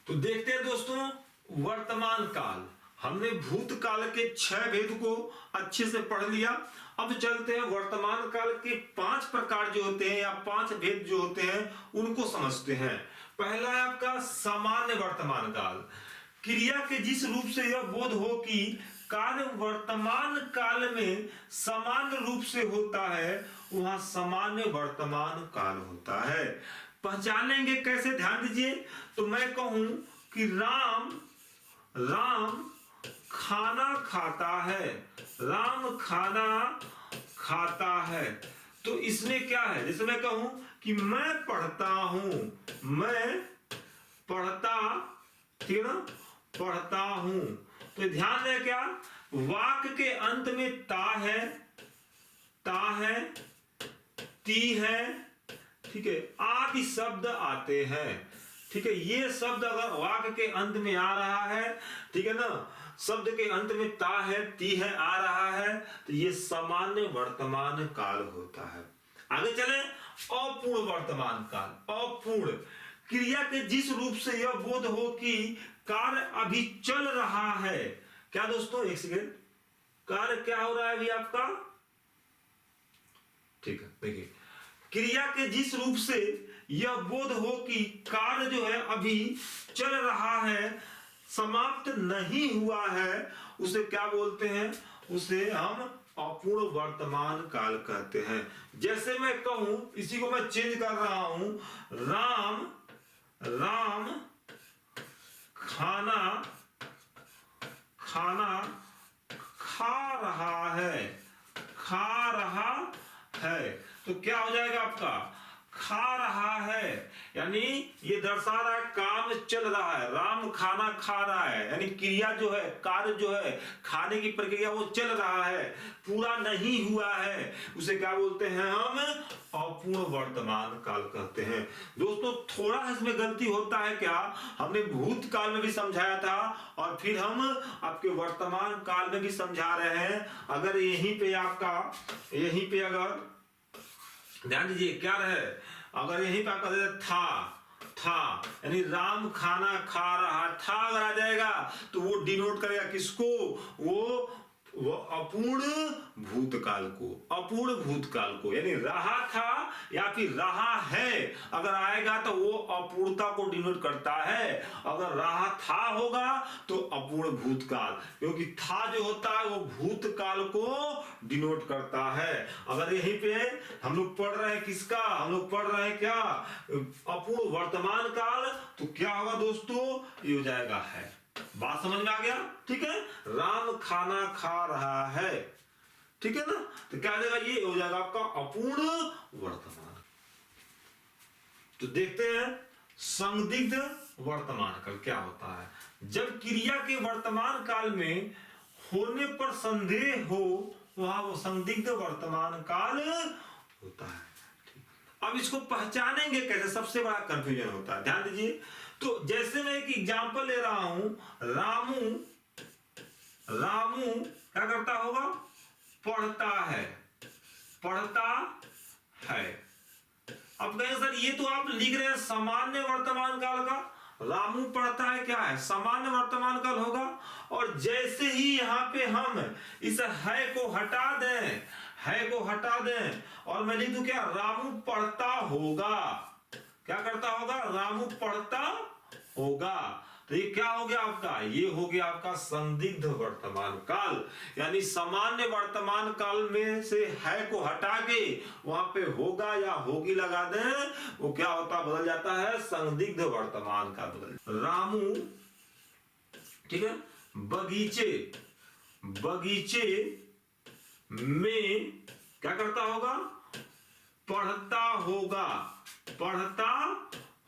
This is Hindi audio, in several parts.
तो देखते हैं दोस्तों, वर्तमान काल हमने भूतकाल के 6 भेद को अच्छे से पढ़ लिया। अब चलते हैं वर्तमान काल के 5 प्रकार जो होते हैं या 5 भेद जो होते हैं उनको समझते हैं। पहला है आपका सामान्य वर्तमान काल। क्रिया के जिस रूप से यह बोध हो कि कार्य वर्तमान काल में सामान्य रूप से होता है, वहां सामान्य वर्तमान काल होता है। पहचानेंगे कैसे, ध्यान दीजिए। तो मैं कहूं कि राम खाना खाता है, राम खाना खाता है, तो इसमें क्या है? जैसे मैं कहूं कि मैं पढ़ता हूं, मैं पढ़ता, ठीक है ना, पढ़ता हूं, तो ध्यान दें क्या वाक्य के अंत में ता है, ती है, ठीक है, आदि शब्द आते हैं। ठीक है, ये शब्द अगर वाक्य के अंत में आ रहा है, ठीक है ना, शब्द के अंत में ता है, ती है, आ रहा है, तो ये सामान्य वर्तमान काल होता है। आगे चले, अपूर्ण वर्तमान काल। अपूर्ण क्रिया के जिस रूप से यह बोध हो कि कार्य अभी चल रहा है। क्या दोस्तों, एक सेकेंड, कार्य क्या हो रहा है अभी आपका? ठीक है, देखिए, क्रिया के जिस रूप से यह बोध हो कि कार्य जो है अभी चल रहा है, समाप्त नहीं हुआ है, उसे क्या बोलते हैं? उसे हम अपूर्ण वर्तमान काल कहते हैं। जैसे मैं कहूं, इसी को मैं चेंज कर रहा हूं, राम खाना खा रहा है, तो क्या हो जाएगा आपका? खा रहा है, यानी ये दर्शा रहा है काम चल रहा है, राम खाना खा रहा है, यानी क्रिया जो है, कार्य जो है, खाने की प्रक्रिया वो चल रहा है, पूरा नहीं हुआ है, उसे क्या बोलते हैं? हम अपूर्ण वर्तमान काल कहते हैं। दोस्तों, थोड़ा इसमें गलती होता है क्या, हमने भूतकाल में भी समझाया था और फिर हम आपके वर्तमान काल में भी समझा रहे हैं। अगर यहीं पे अगर ध्यान दीजिए क्या रहे, अगर यहीं पे आपका था यानी राम खाना खा रहा था अगर आ जाएगा तो वो डिनोट करेगा किसको? वो अपूर्ण भूतकाल को, यानी रहा था या फिर रहा है अगर आएगा तो वो अपूर्णता को डिनोट करता है। अगर रहा था होगा तो अपूर्ण भूतकाल, क्योंकि था जो होता है वो भूतकाल को डिनोट करता है। अगर यहीं पे हम लोग पढ़ रहे हैं किसका? हम लोग पढ़ रहे हैं क्या? अपूर्ण वर्तमान काल, तो क्या होगा दोस्तों? ये हो जाएगा है। बात समझ में आ गया? ठीक है, राम खाना खा रहा है, ठीक है ना, तो क्या हो जाएगा? ये हो जाएगा आपका अपूर्ण वर्तमान। तो देखते हैं संदिग्ध वर्तमान काल क्या होता है। जब क्रिया के वर्तमान काल में होने पर संदेह हो, वहां वो संदिग्ध वर्तमान काल होता है। अब इसको पहचानेंगे कैसे? सबसे बड़ा कंफ्यूजन होता है, ध्यान दीजिए। तो जैसे मैं एक एग्जांपल ले रहा हूं, रामू क्या करता होगा? पढ़ता है। अब कहें सर ये तो आप लिख रहे हैं सामान्य वर्तमान काल का, रामू पढ़ता है क्या है? सामान्य वर्तमान काल होगा। और जैसे ही यहां पे हम इस है को हटा दें और मैं लिख दूं क्या? रामू पढ़ता होगा। क्या करता होगा? रामू पढ़ता होगा। तो ये क्या हो गया आपका? ये हो गया आपका संदिग्ध वर्तमान काल। यानी सामान्य वर्तमान काल में से है को हटा के वहां पे होगा या होगी लगा दें, वो क्या होता? बदल जाता है संदिग्ध वर्तमान काल बदल। रामू, ठीक है, बगीचे में क्या करता होगा? पढ़ता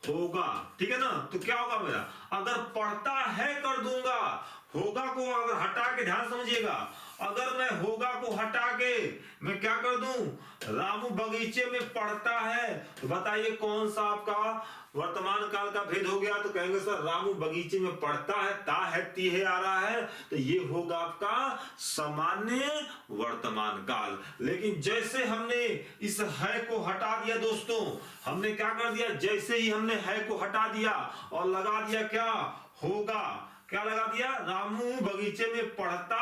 होगा, ठीक है ना। तो क्या होगा मेरा? अगर पढ़ता है कर दूंगा, होगा को अगर हटा के, ध्यान समझिएगा, अगर मैं होगा को हटा के मैं क्या कर दूं, रामू बगीचे में पढ़ता है, तो बताइए कौन सा आपका वर्तमान काल का भेद हो गया। तो कहेंगे सर रामू बगीचे में पढ़ता है, ता है ती है आ रहा है, तो ये होगा आपका सामान्य वर्तमान काल। लेकिन जैसे हमने इस है को हटा दिया दोस्तों, हमने क्या कर दिया, जैसे ही हमने है को हटा दिया और लगा दिया क्या होगा, क्या लगा दिया, रामू बगीचे में पढ़ता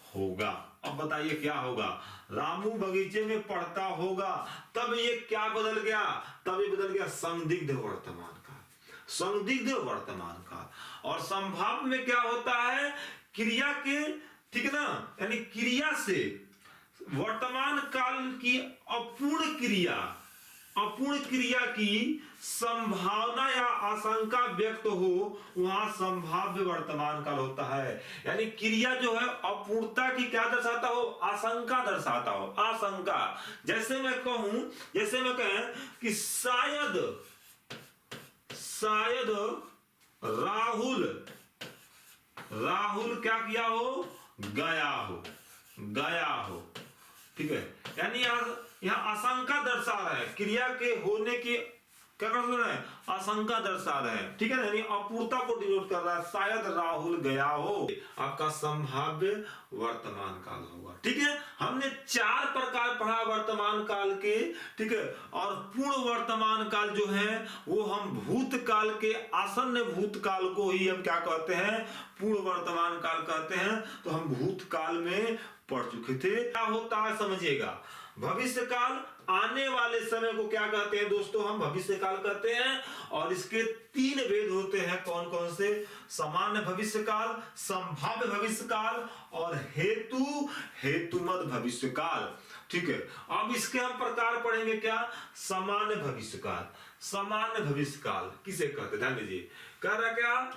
होगा। अब बताइए क्या होगा, रामू बगीचे में पढ़ता होगा, तब ये क्या बदल गया, तब ये बदल गया संदिग्ध वर्तमान काल, संदिग्ध वर्तमान काल। और संभाव्य में क्या होता है, क्रिया के, ठीक है ना, यानी क्रिया से वर्तमान काल की अपूर्ण क्रिया की संभावना या आशंका व्यक्त हो, वहां संभाव्य वर्तमान काल होता है। यानी क्रिया जो है अपूर्णता की क्या दर्शाता हो, आशंका दर्शाता हो, आशंका। जैसे मैं कहूं, जैसे मैं कहें कि शायद राहुल क्या किया हो, गया हो, ठीक है। यानी यहाँ आशंका दर्शा रहा है, क्रिया के होने की क्या कर रहे हैं, आशंका दर्शा रहे हैं, ठीक है ना, यानी अपूर्णता को डिनोट कर रहा है। शायद राहुल गया हो, आपका संभाव्य वर्तमान काल होगा, ठीक है। हमने 4 प्रकार पढ़ा वर्तमान काल के, ठीक है। और पूर्ण वर्तमान काल जो है वो हम भूतकाल के, आसन्न भूतकाल को ही हम क्या कहते हैं, पूर्ण वर्तमान काल कहते हैं। तो हम भूतकाल में पढ़ चुके थे। क्या होता है समझिएगा, भविष्य काल, आने वाले समय को क्या कहते हैं दोस्तों, हम भविष्य काल कहते हैं। और इसके 3 भेद होते हैं, कौन कौन से, सामान्य भविष्य काल, संभाव्य भविष्य काल और हेतुमत भविष्य काल, ठीक है। अब इसके हम प्रकार पढ़ेंगे, क्या, सामान्य भविष्य काल। सामान्य भविष्य काल किसे कहते हैं, ध्यान दीजिए, कह रहा क्या,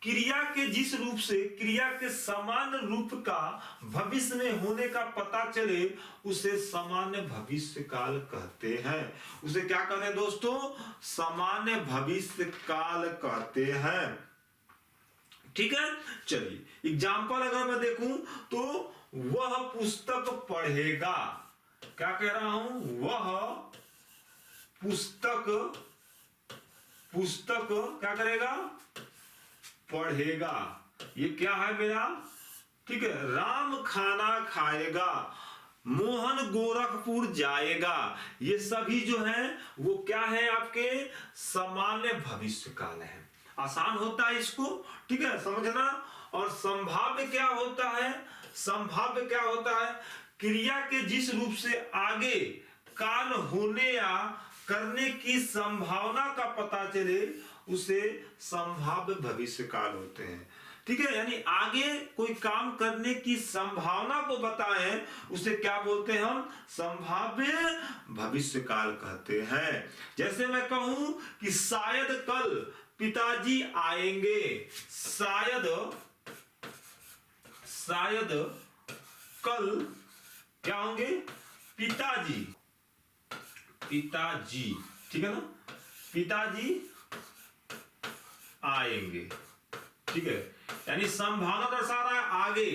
क्रिया के जिस रूप से, क्रिया के सामान्य रूप का भविष्य में होने का पता चले, उसे सामान्य भविष्य काल कहते हैं। उसे क्या कहते हैं दोस्तों, सामान्य भविष्य काल कहते हैं, ठीक है। चलिए एग्जाम्पल अगर मैं देखूं तो, वह पुस्तक पढ़ेगा, क्या कह रहा हूं, वह पुस्तक क्या करेगा, पढ़ेगा। ये क्या है मेरा, ठीक है। राम खाना खाएगा, मोहन गोरखपुर जाएगा, ये सभी जो हैं वो क्या है, आपके सामान्य भविष्य काल है। आसान होता है इसको, ठीक है, समझना। और संभाव्य क्या होता है, संभाव्य क्या होता है, क्रिया के जिस रूप से आगे काल होने या करने की संभावना का पता चले, उसे संभाव्य भविष्य काल होते हैं, ठीक है। यानी आगे कोई काम करने की संभावना को बताएं, उसे क्या बोलते हैं हम, संभाव्य भविष्य काल कहते हैं। जैसे मैं कहूं कि शायद कल पिताजी आएंगे, शायद कल क्या होंगे, पिताजी, ठीक है ना, पिताजी आएंगे, ठीक है। यानी संभावना दर्शा रहा है आगे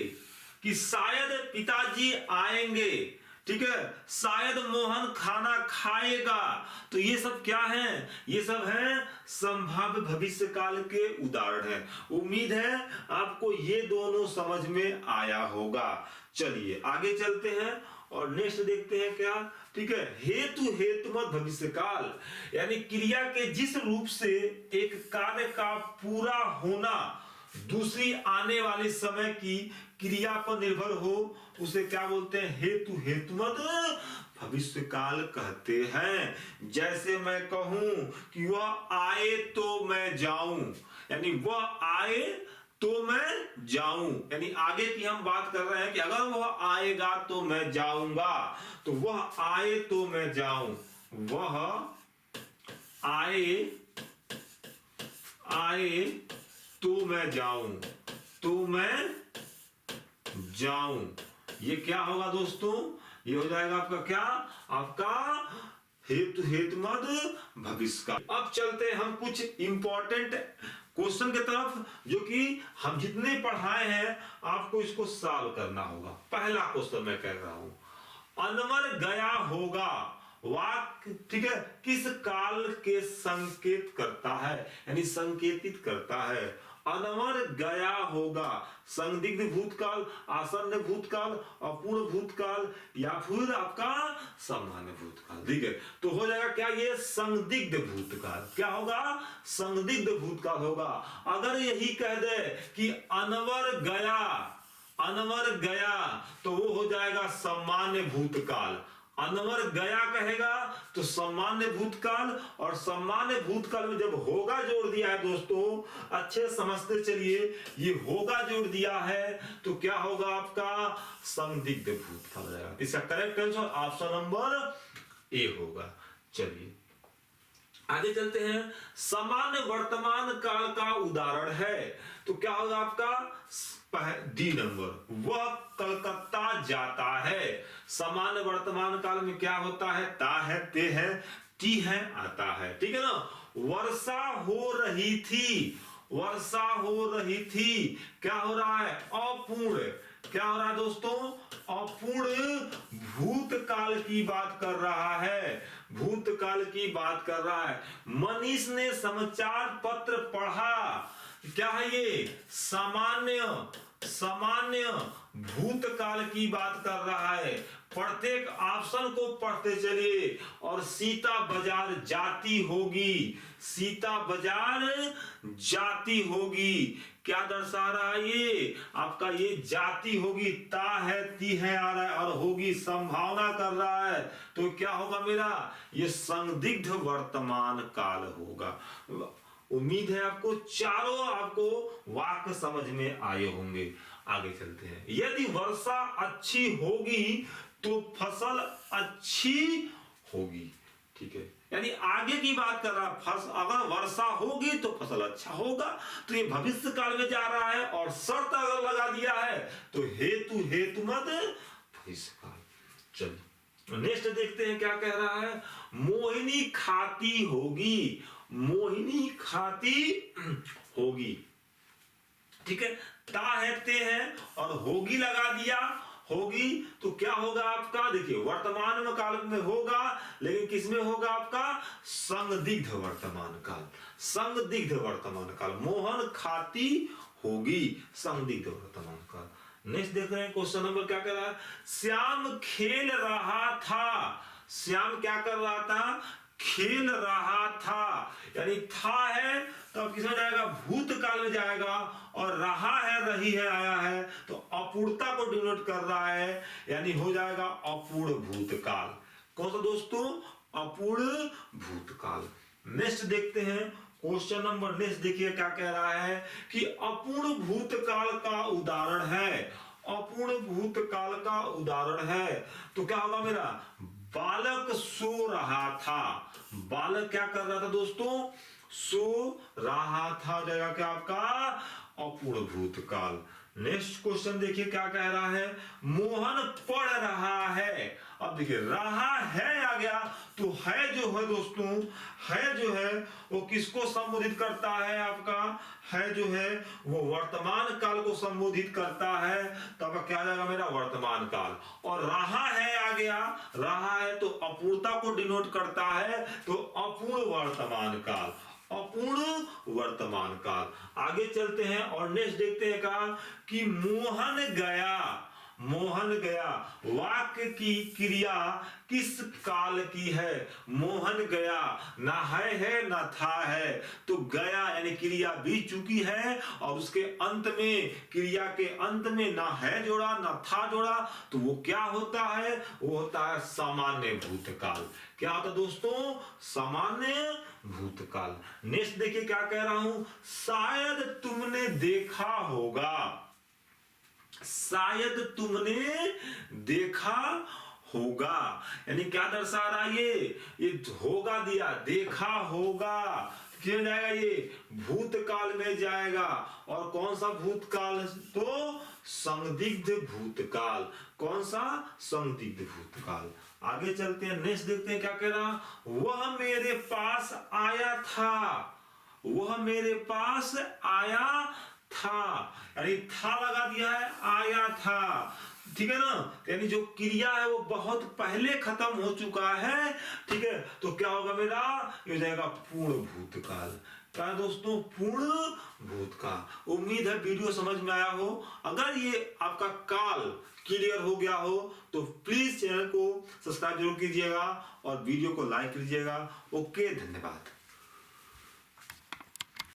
कि शायद पिताजी आएंगे, ठीक है। शायद मोहन खाना खाएगा, तो ये सब क्या है, ये सब है संभाव्य भविष्य काल के उदाहरण है। उम्मीद है आपको ये दोनों समझ में आया होगा। चलिए आगे चलते हैं और नेक्स्ट देखते हैं क्या, ठीक है। हेतुमत भविष्य काल, यानी क्रिया के जिस रूप से एक कार्य का पूरा होना दूसरी आने वाले समय की क्रिया पर निर्भर हो, उसे क्या बोलते हैं, हेतुमत भविष्य काल कहते हैं। जैसे मैं कहूं कि वह आए तो मैं जाऊं, यानी वह आए तो मैं जाऊं, यानी आगे की हम बात कर रहे हैं कि अगर वह आएगा तो मैं जाऊंगा, तो वह आए तो मैं जाऊं, वह आए तो मैं जाऊं, ये क्या होगा दोस्तों, ये हो जाएगा आपका क्या, आपका हेतुमत भविष्य काल। अब चलते हैं हम कुछ इंपॉर्टेंट क्वेश्चन की तरफ, जो कि हम जितने पढ़ाए हैं आपको इसको सॉल्व करना होगा। पहला क्वेश्चन मैं कह रहा हूं, अनवर गया होगा वाक्य, ठीक है, किस काल के संकेत करता है, यानी संकेतित करता है। अनवर गया होगा संदिग्ध भूतकाल, आसन्न भूतकाल, अपूर्ण भूतकाल या फिर आपका सामान्य भूतकाल। ठीक है, तो हो जाएगा क्या, ये संदिग्ध भूतकाल। क्या होगा, संदिग्ध भूतकाल होगा। अगर यही कह दे कि अनवर गया, अनवर गया, तो वो हो जाएगा सामान्य भूतकाल। अनवर गया कहेगा तो सामान्य भूतकाल, और सामान्य भूतकाल में जब होगा जोड़ दिया है दोस्तों, अच्छे समझते चलिए, ये होगा जोड़ दिया है तो क्या होगा आपका, संदिग्ध भूतकाल हो जाएगा। इसका correct answer option number A होगा। चलिए आगे चलते हैं, सामान्य वर्तमान काल का उदाहरण है, तो क्या होगा आपका डी नंबर, वह कलकत्ता जाता है। सामान्य वर्तमान काल में क्या होता है, ता है, ते है, टी है, आता है। ठीक है ना। वर्षा हो रही थी, वर्षा हो रही थी, क्या हो रहा है, अपूर्ण, क्या हो रहा है दोस्तों, अपूर्ण भूतकाल की बात कर रहा है, भूतकाल की बात कर रहा है। मनीष ने समाचार पत्र पढ़ा, क्या है ये, सामान्य, सामान्य भूतकाल की बात कर रहा है। प्रत्येक ऑप्शन को पढ़ते चलिए। और सीता बाजार जाती होगी, सीता बाजार जाती होगी, क्या दर्शा रहा है ये आपका, ये जाती होगी, ता है, ती है आ रहा है, और होगी संभावना कर रहा है, तो क्या होगा मेरा, ये संदिग्ध वर्तमान काल होगा। उम्मीद है आपको चारों आपको वाक्य समझ में आए होंगे। आगे चलते हैं, यदि वर्षा अच्छी होगी तो फसल अच्छी होगी। ठीक है, यानी आगे की बात कर रहा है, अगर वर्षा होगी तो फसल अच्छा होगा, तो ये भविष्य काल में जा रहा है, और शर्त अगर लगा दिया है तो हेतु हेतु मत भविष्य काल। चलिए नेक्स्ट देखते हैं क्या कह रहा है, मोहिनी खाती होगी, मोहिनी खाती होगी। ठीक है, ता है, ते है, और होगी लगा दिया, होगी, तो क्या होगा आपका, देखिए वर्तमान में काल में होगा, लेकिन किसमें होगा आपका, संदिग्ध वर्तमान काल, संदिग्ध वर्तमान काल। मोहन खाती होगी, संदिग्ध वर्तमान काल। नेक्स्ट देख रहे हैं क्वेश्चन नंबर क्या कर रहा है, श्याम खेल रहा था, श्याम क्या कर रहा था, खेल रहा था, यानी था है तो अब किसमें जाएगा, भूतकाल में जाएगा, और रहा है, रही है, आया है, तो अपूर्णता को डिनोट कर रहा है, यानी हो जाएगा अपूर्ण भूतकाल। कौन सा दोस्तों, अपूर्ण भूतकाल। नेक्स्ट देखते हैं क्वेश्चन नंबर नेक्स्ट, देखिए क्या कह रहा है कि अपूर्ण भूतकाल का उदाहरण है, अपूर्ण भूतकाल का उदाहरण है, तो क्या होगा मेरा, बालक सो रहा था, बालक क्या कर रहा था दोस्तों, सो रहा था, जाएगा क्या आपका, अपूर्ण भूतकाल। नेक्स्ट क्वेश्चन देखिए क्या कह रहा है, मोहन पढ़ रहा है। अब देखिए रहा है आ गया, तो है जो है दोस्तों, है जो है वो किसको संबोधित करता है, आपका है जो है वो वर्तमान काल को संबोधित करता है, तो आपका क्या आ जाएगा मेरा, वर्तमान काल। और रहा है आ गया, रहा है तो अपूर्णता को डिनोट करता है, तो अपूर्ण वर्तमान काल, अपूर्ण वर्तमान काल। आगे चलते हैं और नेक्स्ट देखते हैं कहा कि मोहन गया, मोहन गया, वाक्य की क्रिया किस काल की है, मोहन गया, ना है ना था है, तो गया यानी क्रिया बीत चुकी है, और उसके अंत में, क्रिया के अंत में ना है जोड़ा ना था जोड़ा, तो वो क्या होता है, वो होता है सामान्य भूतकाल। क्या होता है दोस्तों, सामान्य भूतकाल। नेक्स्ट देखिए क्या कह रहा हूं, शायद तुमने देखा होगा, शायद तुमने देखा होगा, यानी क्या दर्शा रहा है ये होगा दिया, देखा होगा, क्यों जाएगा ये भूतकाल में जाएगा, और कौन सा भूतकाल, तो संदिग्ध भूतकाल। कौन सा, संदिग्ध भूतकाल। आगे चलते हैं नेक्स्ट देखते हैं क्या कह रहा, वह मेरे पास आया था, वह मेरे पास आया था, यानी था लगा दिया है, आया था, ठीक है ना। यानी जो क्रिया है वो बहुत पहले खत्म हो चुका है, ठीक है। तो क्या होगा मेरा, ये हो जाएगा पूर्ण भूतकाल। क्या है दोस्तों, पूर्ण भूतकाल। उम्मीद है वीडियो समझ में आया हो। अगर ये आपका काल क्लियर हो गया हो तो प्लीज चैनल को सब्सक्राइब जरूर कीजिएगा और वीडियो को लाइक कीजिएगा। ओके, धन्यवाद।